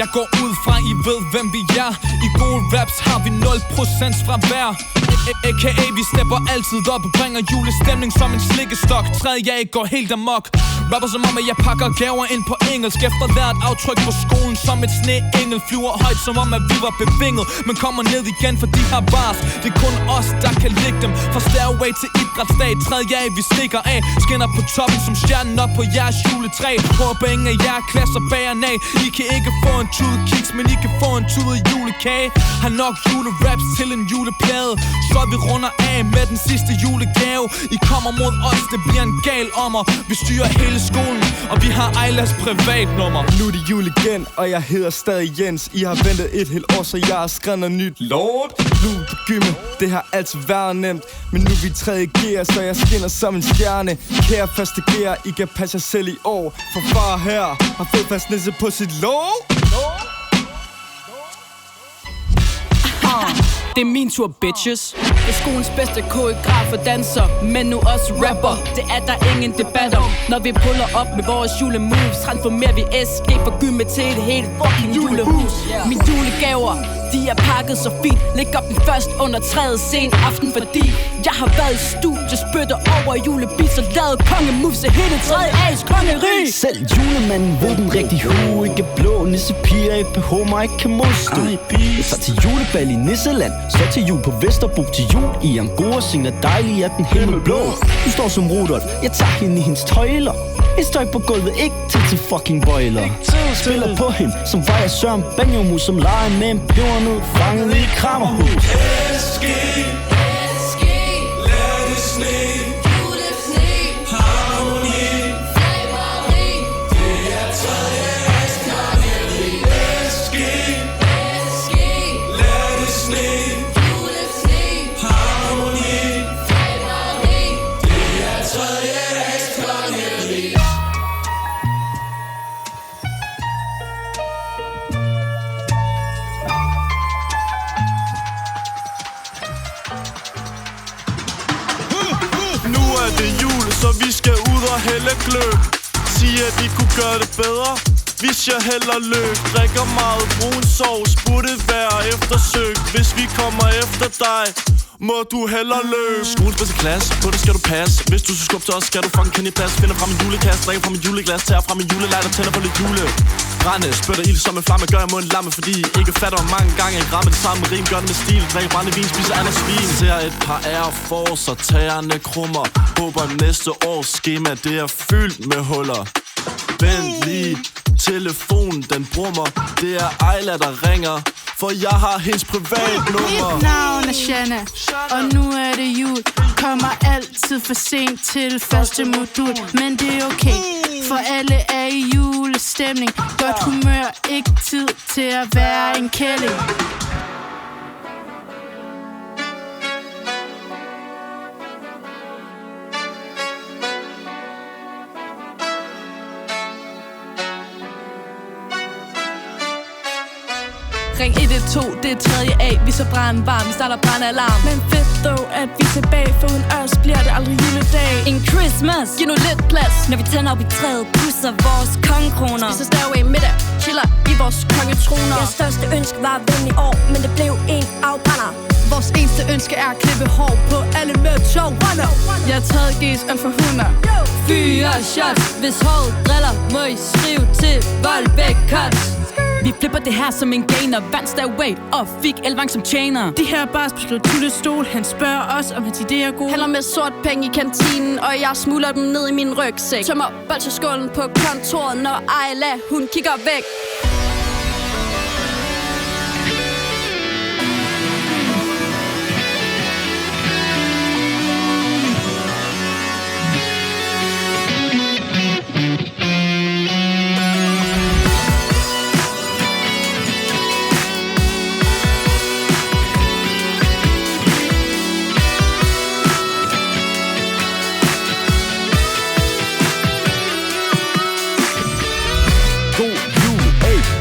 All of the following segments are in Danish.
Jeg går ud fra, I ved hvem vi er. I gode raps har vi 0% fra hver. A.k.a. vi stepper altid op og bringer julestemning som en slikkestok. Træet jeg går helt amok. Rapper som om at jeg pakker gaver ind på engelsk. Efter hvert aftryk på skolen som et sneengel. Flyver højt som om at vi var bevinget, men kommer ned igen for de har bars. Det er kun os der kan ligge dem. Fra stairway til idrætsdag. Træet jeg vi stikker af. Skinner på toppen som stjernen op på jeres juletræ. Håber ingen af jer klasser bageren af. I kan ikke få en tude kiks, men I kan få en tude julekage. Har nok juleraps til en juleplade. Så vi runder af med den sidste julegave. I kommer mod os, det bliver en gal ommer. Vi styrer hele skolen, og vi har Ejlas privatnummer. Nu er det jul igen, og jeg hedder stadig Jens. I har ventet et helt år, så jeg har skrevet noget nyt. Lord, nu på gymmet, det har altid været nemt. Men nu er vi 3. gear, så jeg skinner som en stjerne. Kære første gear, I kan passe jer selv i år. For far her har fået fast nisse på sit lov. Det er min tur, bitches. Det er skolens bedste koreograf og danser, men nu også rapper. Det er der ingen debat om. Når vi puller op med vores julemoves, transformerer vi SG fra gymmet til et helt fucking julehus. Mine julegaver, de er pakket så fint. Læg op den først under træet sen aften, fordi jeg har været i studie, spytter over julebeats og lavet kongemoves af hele 3. A's kongerig. Selv julemanden ved den rigtige hue. Ikke blå nissepiger i PH, mig ikke kan modstå. Så til julebal i Nisseland, så til jul på Vesterbro, til jul i Angora, synger dejlig af den himmel blå. Du står som Rudolf, jeg tager hende i hendes tøjler. Et støj på gulvet, ikke tid til fucking bøjler. Spiller på hende, som var jeg Søren Banjomus, som leger med en pebernød, fanget i krammerhus. SG, lad det sne, harmoni, det er tredje asknarneri. SG, lad det sne, harmoni, det er tredje asknarneri. Nu er det jul, så vi skal ud og hælde gløgg. Siger at de kunne gøre det bedre. Hvis jeg hælder løg, drikker meget brun sovs, burde være eftersøgt. Hvis vi kommer efter dig, må du hellere løb. Skolens bedste klasse, på det skal du passe. Hvis du skal skubbe til os, skal du fucking kende i plads. Finder frem en julekasse, drikker fra min juleglas, tager fra min julelejt og tænder på lidt jule. Brænde, spytter ild som en flamme, gør jeg munden lamme, fordi I ikke fatter hvor mange gange jeg rammer det samme rim. Gør det med stil, drikker brændevin, spiser andre svin. Ser et par Air Force og tæerne krummer. Håber næste års schema, det er fyldt med huller. Vent lige, telefonen den brummer. Det er Ejla der ringer, for jeg har hendes privatnummer. Mit navn er Shanna, og nu er det jul. Kommer altid for sent til første modul, men det er okay, for alle er i julestemning. Godt humør, ikke tid til at være en kælling. Ring 112, det er 3. A. Vi så brænde varm, vi starter brændealarm. Men fedt dog, at vi er tilbage, for uden os bliver det aldrig juledag. En Christmas, giv nu lidt plads. Når vi tænder op i træet, pusser vores kongekroner. Spiser stairway middag, chiller i vores kongetroner. Jeres største ønske var at vinde i år, men det blev en afbrænder. Vores eneste ønske er at klippe hår på alle med tårerne. Jeg har taget G's and for humor. Fyre shots, hvis håret driller, må I skrive til Volbeck Cuts. Vi flipper det her som en gainer, vandt stairway og fik elvang som tjener. De her bars på skritulestol, han spørger os, om hans idé er gode. Handler med sort penge i kantinen, og jeg smuler dem ned i min rygsæk. Tømmer bolsjeskålen på kontoret, når Ejla, hun kigger væk.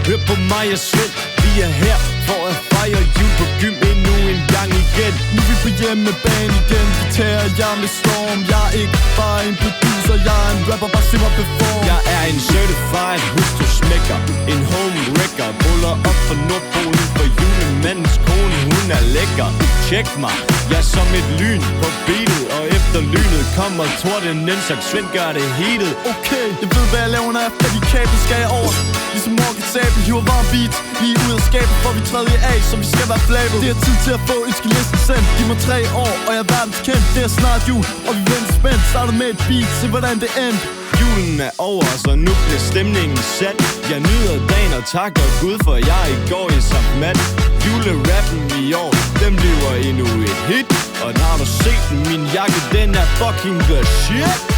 Hør på mig og Svend, vi er her for at fejre jul på gym endnu en gang i igen. Nu er vi på hjemmebane igen. Vi tager jer med storm. Jeg er ikke bare en producer, jeg er en rapper, bare se mig perform. Jeg er en certified hustru-smækker, en home wrecker. Buller op for Nordpolen, for julemandens kone, hun er lækker. Check mig, jeg er som et lyn på beatet, og efter lynet kommer torden, Nensok Svend gør det heatet. Okay, jeg ved hvad jeg laver, når jeg er fat i kabel, skal jeg over. Ligesom Morgan Sabel, hiver varm beat. Vi er ude af skabet, for vi træder af, så vi skal være flabet. Det er tid til at få ønskelisten sendt. Giv mig 3 år, og jeg er verdenskendt. Det er snart jul, og vi venter spændt. Starter med et beat, se hvordan det endte. Julen er over, så nu bliver stemningen sat. Jeg nyder dagen og takker Gud, for jeg i går i samt mat. Julerappen i år, den bliver endnu et hit. Og når du set min jakke, den er fucking the shit.